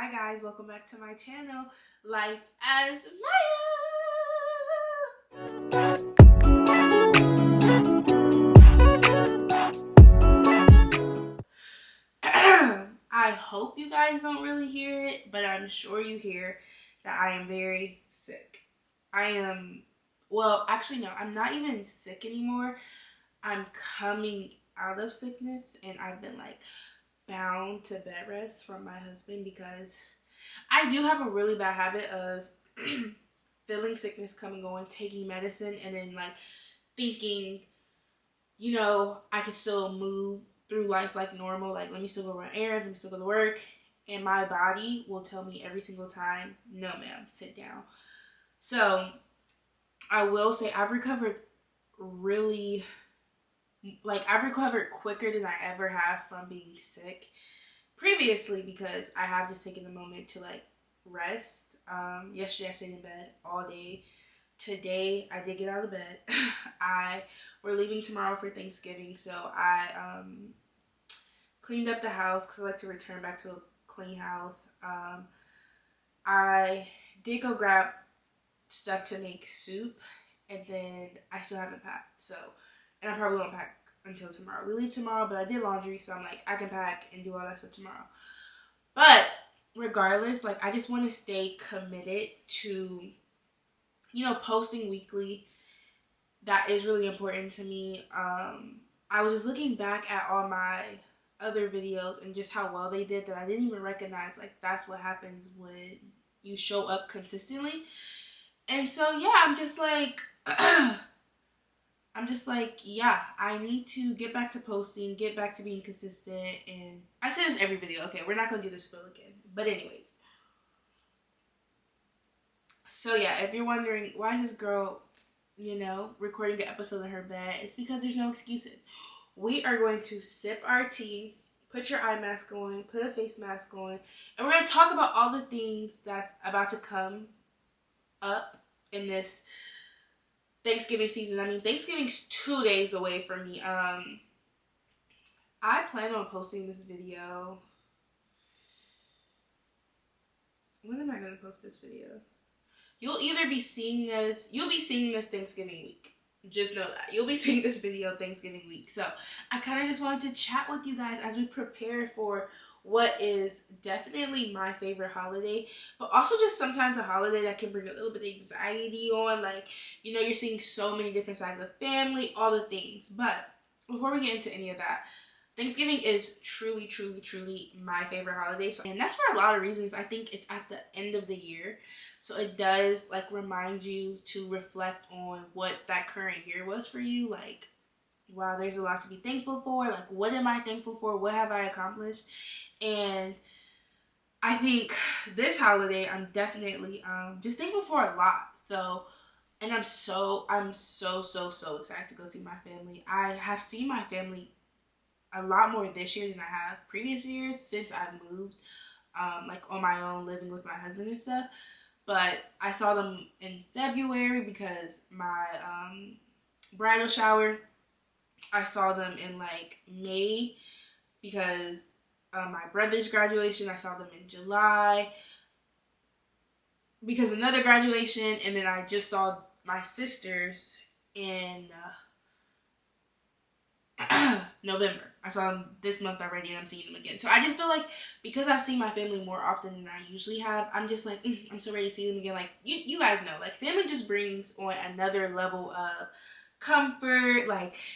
Hi guys, welcome back to my channel, Life as Maya. I hope you guys don't really hear it, but I'm sure you hear that I am very sick. Actually no, I'm not even sick anymore. I'm coming out of sickness and I've been bound to bed rest from my husband because I do have a really bad habit of feeling sickness come and going, taking medicine, and then thinking, I can still move through life like normal. Like, let me still go run errands, let me still go to work. And my body will tell me every single time, no, ma'am, sit down. So I will say I've recovered really, I've recovered quicker than I ever have from being sick previously because I have just taken a moment to rest. Yesterday I stayed in bed all day. Today I did get out of bed. We're leaving tomorrow for Thanksgiving, so I cleaned up the house because I like to return back to a clean house. I did go grab stuff to make soup, and then I still haven't packed. And I probably won't pack until tomorrow. We leave tomorrow, but I did laundry, so I'm like, I can pack and do all that stuff tomorrow. But regardless, I just want to stay committed to, posting weekly. That is really important to me. I was just looking back at all my other videos and just how well they did that I didn't even recognize that's what happens when you show up consistently. And so yeah, yeah, I need to get back to posting, get back to being consistent. And I say this every video. Okay, we're not gonna do this spill again. But anyways. So yeah, if you're wondering why is this girl, recording an episode in her bed, it's because there's no excuses. We are going to sip our tea, put your eye mask on, put a face mask on, and we're going to talk about all the things that's about to come up in this Thanksgiving season. I mean, Thanksgiving's 2 days away from me. I plan on posting this video. When am I going to post this video? You'll be seeing this Thanksgiving week. Just know that. You'll be seeing this video Thanksgiving week. So I kind of just wanted to chat with you guys as we prepare for what is definitely my favorite holiday, but also just sometimes a holiday that can bring a little bit of anxiety on. You're seeing so many different sides of family, all the things. But before we get into any of that, Thanksgiving is truly, truly, truly my favorite holiday. And that's for a lot of reasons. I think it's at the end of the year. So it does remind you to reflect on what that current year was for you. Wow, there's a lot to be thankful for. What am I thankful for? What have I accomplished? And I think this holiday, I'm definitely just thankful for a lot. So, and I'm so excited to go see my family. I have seen my family a lot more this year than I have previous years since I've moved, on my own, living with my husband and stuff. But I saw them in February because my bridal shower. I saw them in May because my brother's graduation. I saw them in July because another graduation. And then I just saw my sisters in November. I saw them this month already and I'm seeing them again. So I just feel because I've seen my family more often than I usually have, I'm just I'm so ready to see them again. You guys know, family just brings on another level of comfort.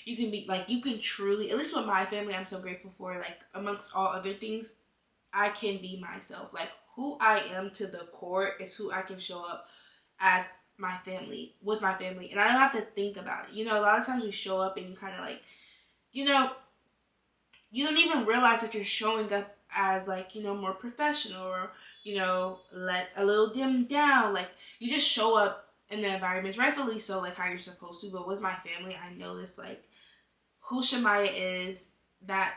You can truly, at least with my family, I'm so grateful for, amongst all other things, I can be myself. Who I am to the core is who I can show up as my family, with my family. And I don't have to think about it. A lot of times we show up and you kind of you don't even realize that you're showing up as more professional or, let a little dim down. You just show up in the environments, rightfully so, how you're supposed to. But with my family, I notice who Shamaya is, that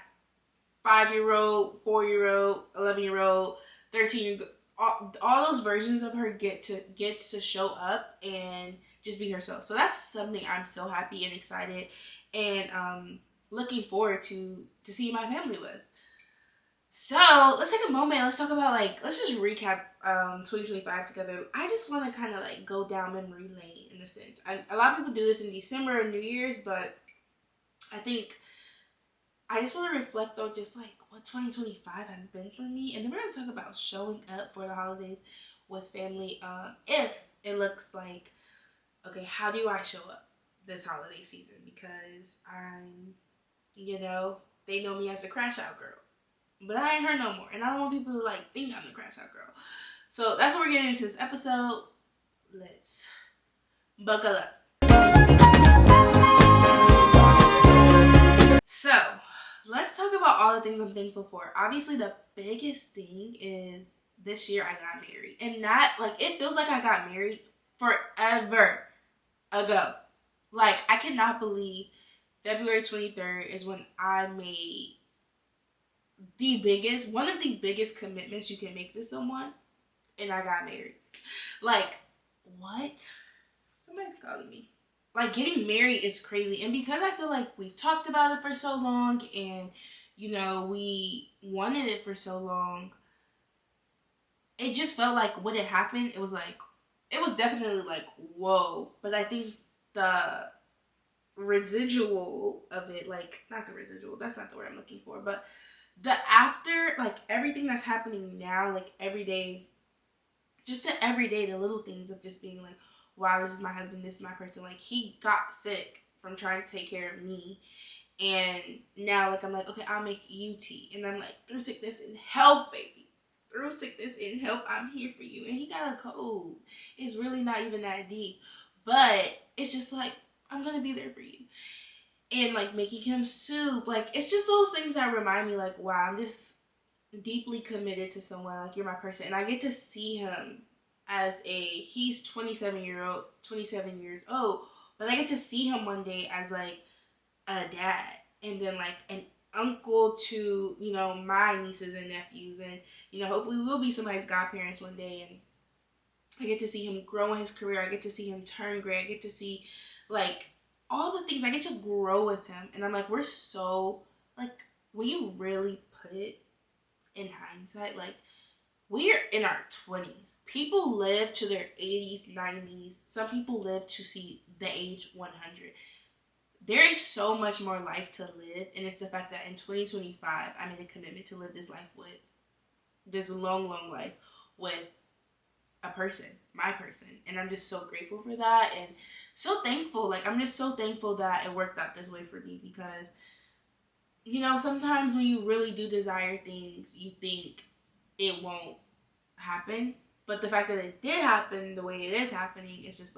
5-year-old, 4-year-old, 11-year-old, 13-year-old, all those versions of her gets to show up and just be herself. So that's something I'm so happy and excited and looking forward to see my family with. So let's take a moment. Let's talk about let's just recap 2025 together. I just want to kind of go down memory lane in a sense. A lot of people do this in December and New Year's, but I think I just want to reflect on just what 2025 has been for me, and then we're gonna talk about showing up for the holidays with family. If it looks like, okay, how do I show up this holiday season? Because they know me as a crash out girl. But I ain't her no more. And I don't want people to think I'm the crash out girl. So that's what we're getting into this episode. Let's buckle up. So let's talk about all the things I'm thankful for. Obviously the biggest thing is this year I got married. And that it feels like I got married forever ago. I cannot believe February 23rd is when I made one of the biggest commitments you can make to someone, and I got married. What? Somebody's calling me. Getting married is crazy, and because I feel like we've talked about it for so long, and we wanted it for so long, it just felt like when it happened, it was definitely whoa. But I think the residual of it, not the residual, that's not the word I'm looking for, but the after, everything that's happening now, every day, just the everyday, the little things of just being wow, this is my husband, this is my person. He got sick from trying to take care of me, and now I'm okay, I'll make you tea, and I'm through sickness and health, baby, through sickness and health, I'm here for you. And he got a cold. It's really not even that deep, but it's just I'm gonna be there for you. And making him soup, it's just those things that remind me wow, I'm just deeply committed to someone. You're my person. And I get to see him as he's 27 years old, but I get to see him one day as a dad, and then an uncle to my nieces and nephews, and hopefully we'll be somebody's godparents one day. And I get to see him grow in his career. I get to see him turn gray. I get to see all the things. I get to grow with him. And I'm we're so, when you really put it in hindsight, we're in our 20s. People live to their 80s, 90s. Some people live to see the age 100. There is so much more life to live. And it's the fact that in 2025, I made a commitment to live this life with, this long, long life with a person, my person. And I'm just so grateful for that, and so thankful. I'm just so thankful that it worked out this way for me, because sometimes when you really do desire things, you think it won't happen, but the fact that it did happen the way it is happening is just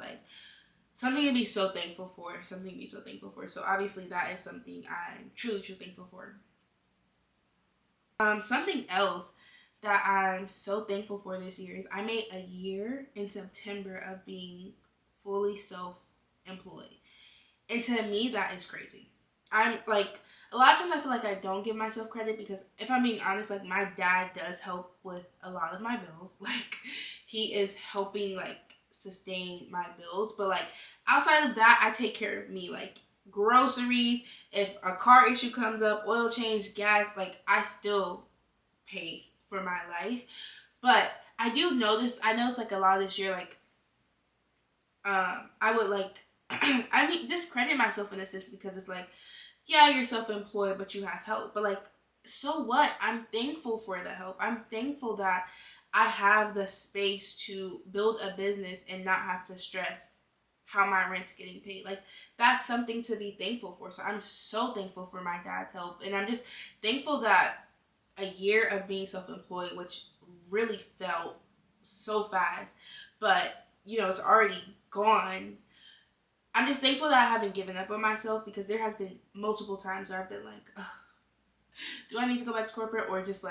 something to be so thankful for. So obviously that is something I'm truly thankful for. Something else that I'm so thankful for this year is I made a year in September of being fully self-employed. And to me, that is crazy. I'm a lot of times I feel I don't give myself credit, because if I'm being honest, my dad does help with a lot of my bills. He is helping sustain my bills. But outside of that, I take care of me. Groceries, if a car issue comes up, oil change, gas, I still pay for my life. But I notice a lot of this year, I would I discredit myself in a sense, because it's yeah, you're self-employed, but you have help. But so what? I'm thankful for the help. I'm thankful that I have the space to build a business and not have to stress how my rent's getting paid. That's something to be thankful for. So I'm so thankful for my dad's help, and I'm just thankful that a year of being self-employed, which really felt so fast, but it's already gone. I'm just thankful that I haven't given up on myself, because there has been multiple times where I've been do I need to go back to corporate, or just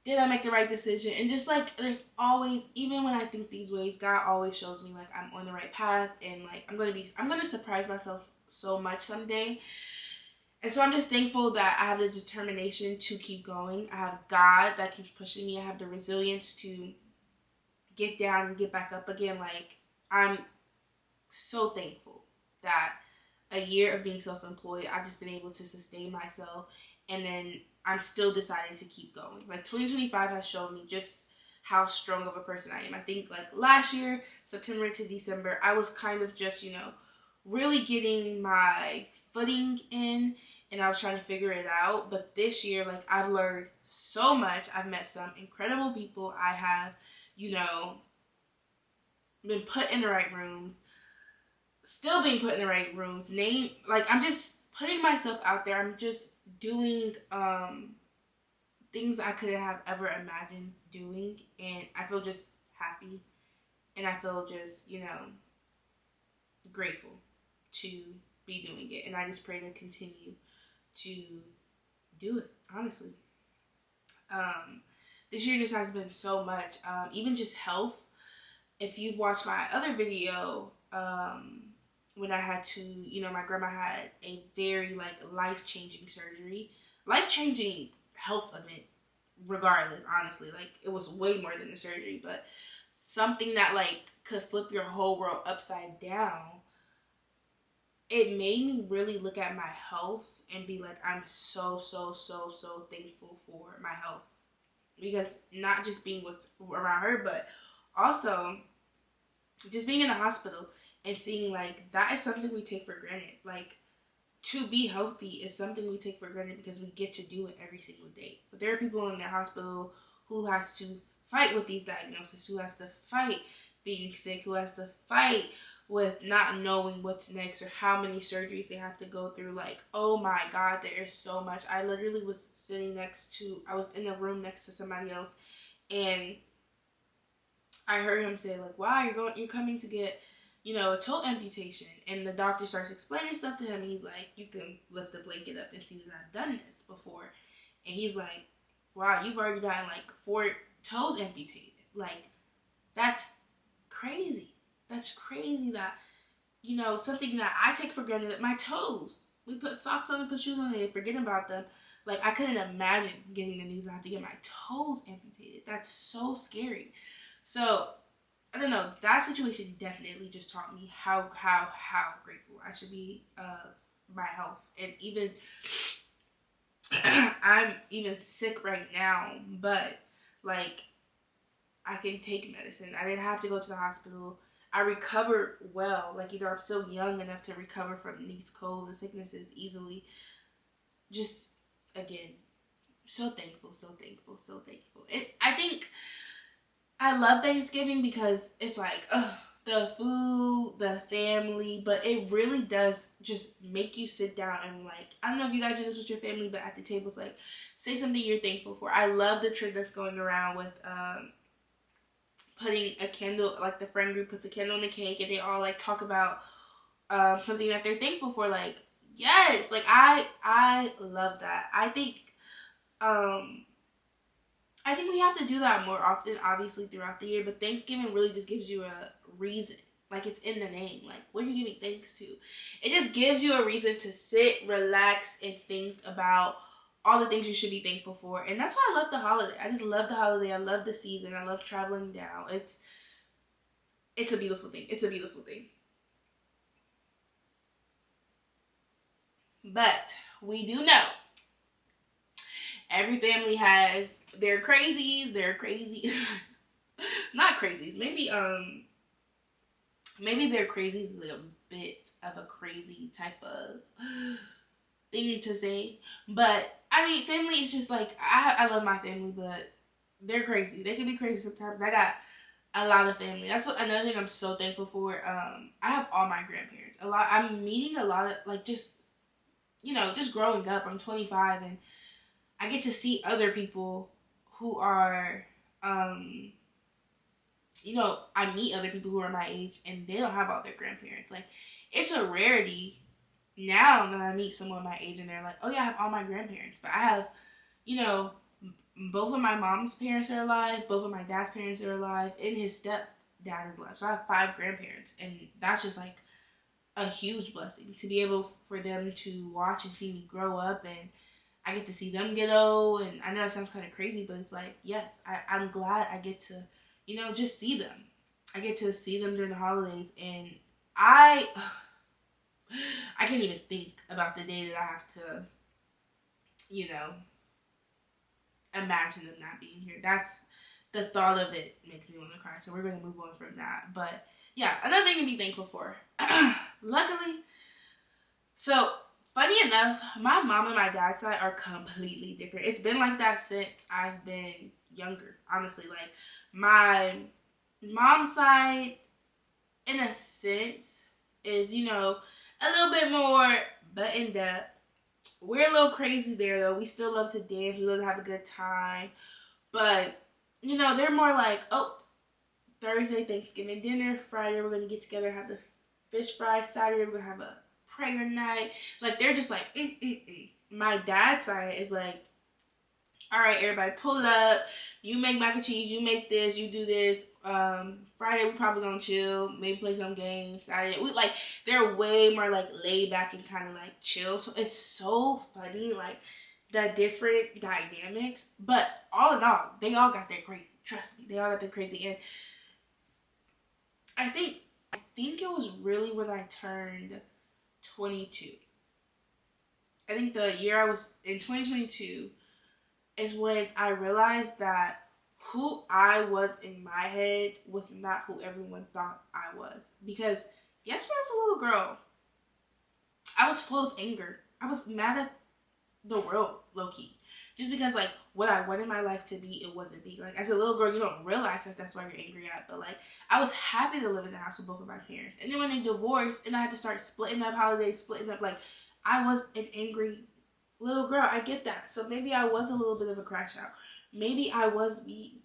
did I make the right decision? And just there's always, even when I think these ways, God always shows me I'm on the right path, and I'm gonna surprise myself so much someday. And so I'm just thankful that I have the determination to keep going. I have God that keeps pushing me. I have the resilience to get down and get back up again. I'm so thankful that a year of being self-employed, I've just been able to sustain myself and then I'm still deciding to keep going. Like 2025 has shown me just how strong of a person I am. I think like last year, September to December, I was kind of just, really getting my footing in, and I was trying to figure it out. But this year, like, I've learned so much. I've met some incredible people. I have, been put in the right rooms, still being put in the right rooms. I'm just putting myself out there. I'm just doing things I couldn't have ever imagined doing, and I feel just happy, and I feel just, grateful to be doing it, and I just pray to continue to do it, honestly. This year just has been so much, even just health. If you've watched my other video, when I had to, my grandma had a very, like, life-changing surgery, life-changing health event, regardless, honestly. Like, it was way more than a surgery, but something that, like, could flip your whole world upside down. It made me really look at my health and be like, I'm so thankful for my health. Because not just being around her, but also just being in the hospital and seeing, like, that is something we take for granted. Like, to be healthy is something we take for granted because we get to do it every single day. But there are people in their hospital who has to fight with these diagnoses, who has to fight being sick, who has to fight with not knowing what's next or how many surgeries they have to go through. Like, oh my God, there is so much. I literally was I was in a room next to somebody else, and I heard him say, like, wow, you're coming to get, a toe amputation. And the doctor starts explaining stuff to him, and he's like, you can lift the blanket up and see that I've done this before. And he's like, wow, you've already gotten, like, 4 toes amputated. Like, that's crazy. That's crazy that, something that I take for granted, that my toes, we put socks on and put shoes on and forget about them. Like, I couldn't imagine getting the news I have to get my toes amputated. That's so scary. So, I don't know, that situation definitely just taught me how grateful I should be of my health. And even, I'm even sick right now, but, like, I can take medicine. I didn't have to go to the hospital. I recovered well. Like, I'm still young enough to recover from these colds and sicknesses easily. Just, again, so thankful. I think I love Thanksgiving because it's like, the food, the family, but it really does just make you sit down and, like, I don't know if you guys do this with your family, but at the table, it's like, say something you're thankful for. I love the trick that's going around with, putting a candle, like, the friend group puts a candle on the cake, and they all, like, talk about something that they're thankful for. Like, yes, like, I love that. I think we have to do that more often, obviously, throughout the year, but Thanksgiving really just gives you a reason. Like, it's in the name. Like, what are you giving thanks to? It just gives you a reason to sit, relax, and think about all the things you should be thankful for. And that's why I love the holiday. I just love the holiday. I love the season. I love traveling down. It's a beautiful thing. It's a beautiful thing. But we do know every family has their crazies. They're crazy. Not crazies. Maybe their crazies is a bit of a crazy type of thing to say. But I mean, family is just like, I love my family, but they're crazy. They can be crazy sometimes. I got a lot of family. That's another thing I'm so thankful for. I have all my grandparents. I'm meeting a lot of, like, just growing up. I'm 25, and I get to see other people who are, I meet other people who are my age, and they don't have all their grandparents. Like, it's a rarity now that I meet someone my age and they're like, oh yeah, I have all my grandparents. But I have, both of my mom's parents are alive, both of my dad's parents are alive, and his stepdad is alive. So I have 5 grandparents, and that's just, like, a huge blessing to be able for them to watch and see me grow up, and I get to see them get old. And I know it sounds kind of crazy, but it's like, yes, I'm glad I get to, just see them. I get to see them during the holidays, and I can't even think about the day that I have to you know, imagine them not being here. That's the thought of it makes me want to cry. So we're going to move on from that. But yeah, another thing to be thankful for. Luckily, so funny enough, my mom and my dad's side are completely different. It's been like that since I've been younger, honestly. Like, my mom's side, in a sense, is, you know, a little bit more buttoned up. We're a little crazy there, though. We still love to dance. We love to have a good time. But, you know, they're more like, oh, Thursday, Thanksgiving dinner. Friday, we're going to get together and have the fish fry. Saturday, we're going to have a prayer night. Like, they're just like, My dad's side is like, all right, everybody pull up. You make mac and cheese. You make this. You do this. Friday, we probably going to chill. Maybe play some games. Saturday, they're way more, like, laid back and kind of, like, chill. So, it's so funny, like, the different dynamics. But all in all, they all got their crazy. Trust me, they all got their crazy. And I think it was really when I turned 22. I think the year I was in 2022 is when I realized that who I was in my head was not who everyone thought I was. Because yes, when I was a little girl, I was full of anger. I was mad at the world, low-key. Just because, like, what I wanted my life to be, it wasn't being. Like, as a little girl, you don't realize that that's why you're angry at. But, like, I was happy to live in the house with both of my parents. And then when they divorced, and I had to start splitting up holidays, splitting up, like, I was an angry little girl. I get that. So maybe I was a little bit of a crash out. Maybe I was mean.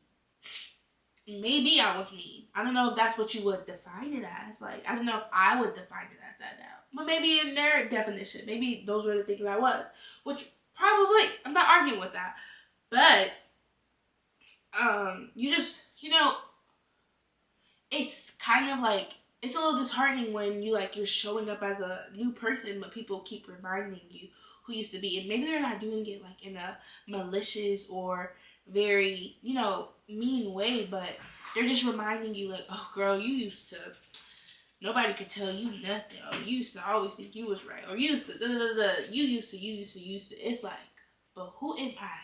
Maybe I was mean. I don't know if that's what you would define it as. Like, I don't know if I would define it as that now. But maybe in their definition, maybe those were the things I was. Which, probably, I'm not arguing with that. But, you just, you know, it's kind of like, it's a little disheartening when you're showing up as a new person, but people keep reminding you who you used to be. And maybe they're not doing it, like, in a malicious or very, you know, mean way, but they're just reminding you, like, oh, girl, you used to, nobody could tell you nothing. Or you used to always think you was right. Or you used to, you used to. It's like, but who am I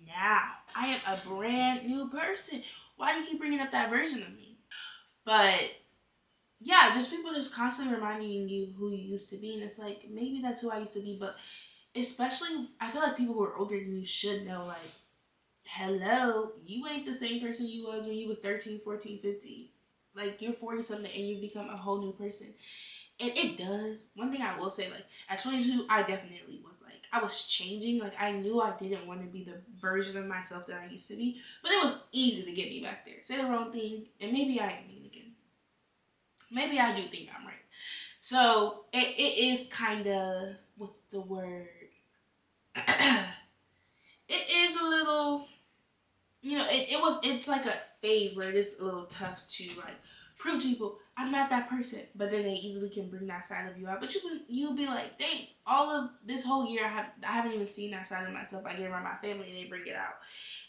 now? I am a brand new person. Why do you keep bringing up that version of me? But yeah, just people just constantly reminding you who you used to be. And it's like, maybe that's who I used to be. But especially, I feel like people who are older than you should know, like, hello, you ain't the same person you was when you was 13, 14, 15. Like, you're 40-something and you've become a whole new person. And it does. One thing I will say, like, at 22, I definitely was, like, I was changing. Like, I knew I didn't want to be the version of myself that I used to be. But it was easy to get me back there. Say the wrong thing, and maybe I am mean again. Maybe I do think I'm right. So, it is kind of, what's the word? It is a little, you know, it's like a phase where it is a little tough to, like, prove to people I'm not that person, but then they easily can bring that side of you out. But you'll be like, dang, all of this whole year I haven't even seen that side of myself. I get around my family and they bring it out.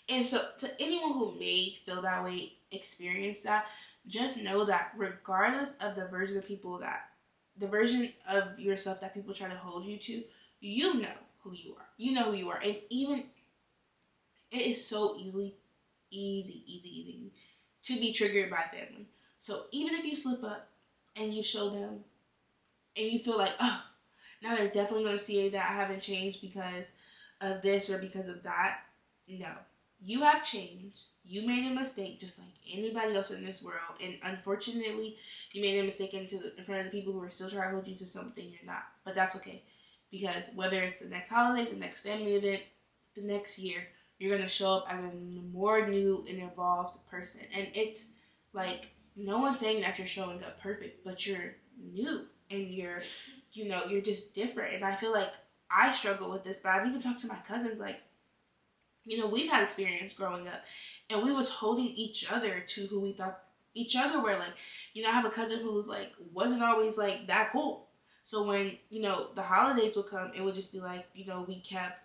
And so to anyone who may feel that way, experience that, just know that regardless of the version of yourself that people try to hold you to, you know who you are. You know who you are. And even it is so easy to be triggered by family. So even if you slip up and you show them and you feel like, oh, now they're definitely going to see that I haven't changed because of this or because of that. No. You have changed. You made a mistake just like anybody else in this world. And unfortunately, you made a mistake in front of the people who are still trying to hold you to something you're not. But that's okay. Because whether it's the next holiday, the next family event, the next year, you're going to show up as a more new and evolved person. And it's like, no one's saying that you're showing up perfect, but you're new and you're just different. And I feel like I struggle with this, but I've even talked to my cousins, like, we've had experience growing up and we was holding each other to who we thought each other were. Like, I have a cousin who's like, wasn't always like that cool. So when, the holidays would come, it would just be like, we kept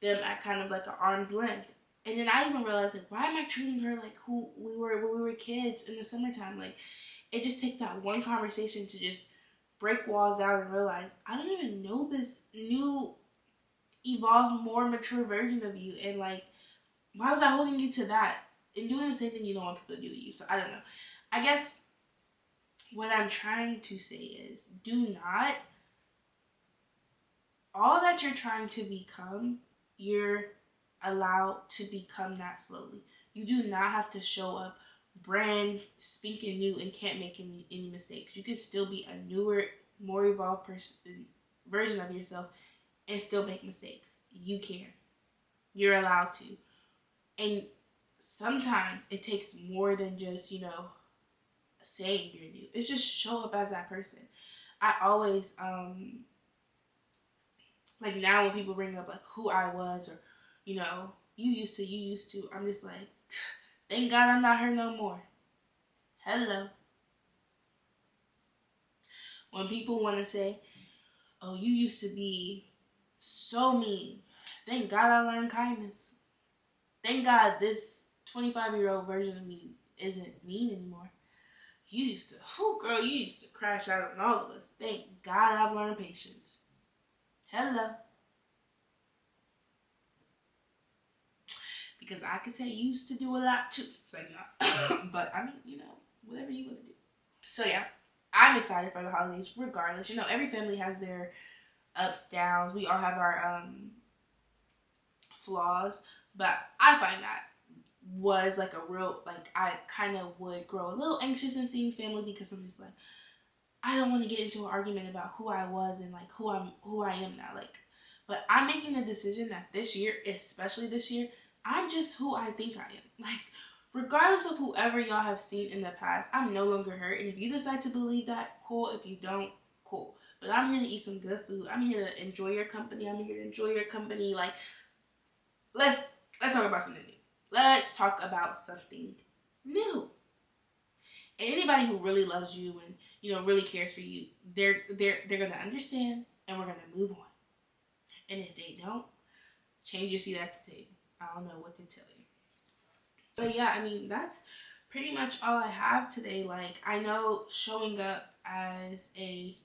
them at kind of like an arm's length. And then I even realized, like, why am I treating her like who we were when we were kids in the summertime? Like, it just takes that one conversation to just break walls down and realize, I don't even know this new evolved, more mature version of you. And like, why was I holding you to that and doing the same thing you don't want people to do to you? So I don't know. I guess what I'm trying to say is, do not, all that you're trying to become, you're allowed to become that slowly. You do not have to show up brand spanking new and can't make any mistakes. You can still be a newer, more evolved version of yourself and still make mistakes. You can. You're allowed to. And sometimes it takes more than just, saying you're new. It's just show up as that person. I always, like now when people bring up like who I was or, you used to, I'm just like, thank God I'm not her no more. Hello. When people want to say, oh, you used to be so mean. Thank God I learned kindness. Thank God this 25-year-old version of me isn't mean anymore. You used to crash out on all of us. Thank God I've learned patience. Hello. Because I could say you used to do a lot too. It's like, no. But I mean, whatever you want to do. So yeah, I'm excited for the holidays regardless. Every family has their ups, downs. We all have our flaws. But I find that was like a real, like I kind of would grow a little anxious in seeing family because I'm just like, I don't want to get into an argument about who I was and like who I am now. Like, but I'm making a decision that this year, especially this year, I'm just who I think I am. Like, regardless of whoever y'all have seen in the past, I'm no longer her. And if you decide to believe that, cool. If you don't, cool. But I'm here to eat some good food. I'm here to enjoy your company. I'm here to enjoy your company. Like, let's talk about something new. Let's talk about something new. And anybody who really loves you and really cares for you, they're gonna understand, and we're gonna move on. And if they don't, change your seat at the table. I don't know what to tell you. But yeah, I mean, that's pretty much all I have today. Like, I know showing up as a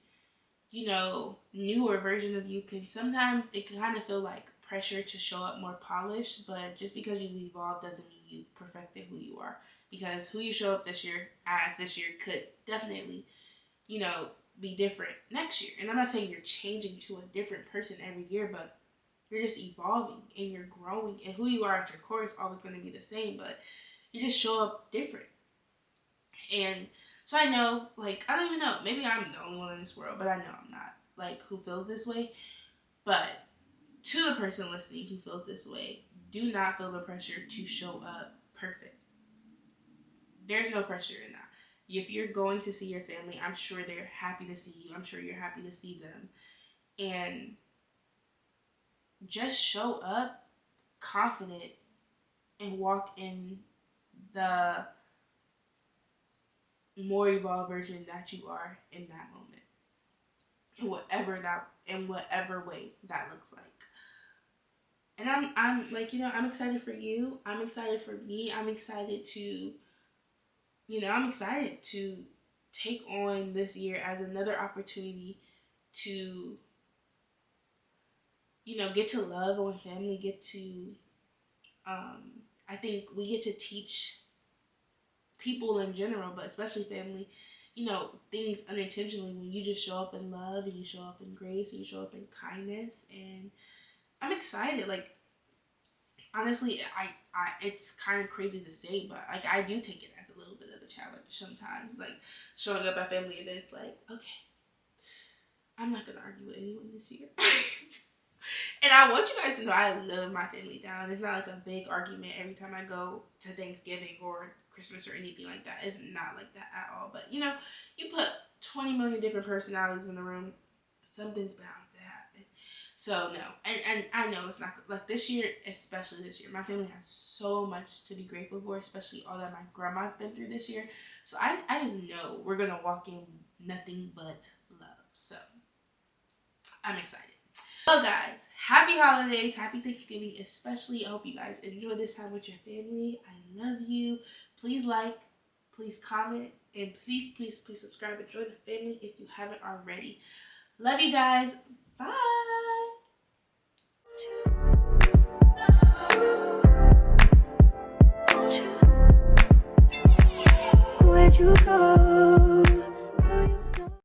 newer version of you sometimes it can kind of feel like pressure to show up more polished, but just because you evolved doesn't mean you perfected who you are. Because who you show up this year could definitely, be different next year. And I'm not saying you're changing to a different person every year, but you're just evolving and you're growing, and who you are at your core is always going to be the same, but you just show up different. And so I know, like, I don't even know, maybe I'm the only one in this world, but I know I'm not, like, who feels this way. But to the person listening who feels this way, do not feel the pressure to show up perfect. There's no pressure in that. If you're going to see your family, I'm sure they're happy to see you. I'm sure you're happy to see them. And just show up confident and walk in the more evolved version that you are in that moment. In whatever way that looks like. And I'm like, I'm excited for you. I'm excited for me. I'm excited to take on this year as another opportunity to, get to love on family, get to, I think we get to teach people in general, but especially family, things unintentionally when you just show up in love and you show up in grace and you show up in kindness. And I'm excited. Like, honestly, I it's kind of crazy to say, but like I do take it as a little bit of a challenge sometimes. Like showing up at family events, like, okay, I'm not gonna argue with anyone this year. And I want you guys to know I love my family down. It's not like a big argument every time I go to Thanksgiving or Christmas or anything like that. It's not like that at all. But you put 20 million different personalities in the room, something's bound to happen. So no, and I know it's not like this year, especially this year. My family has so much to be grateful for, especially all that my grandma's been through this year. So I just know we're gonna walk in nothing but love. So I'm excited. Well, guys, happy holidays, happy Thanksgiving, especially. I hope you guys enjoy this time with your family. I love you. Please like, please comment, and please subscribe and join the family if you haven't already. Love you guys. Bye. let you go.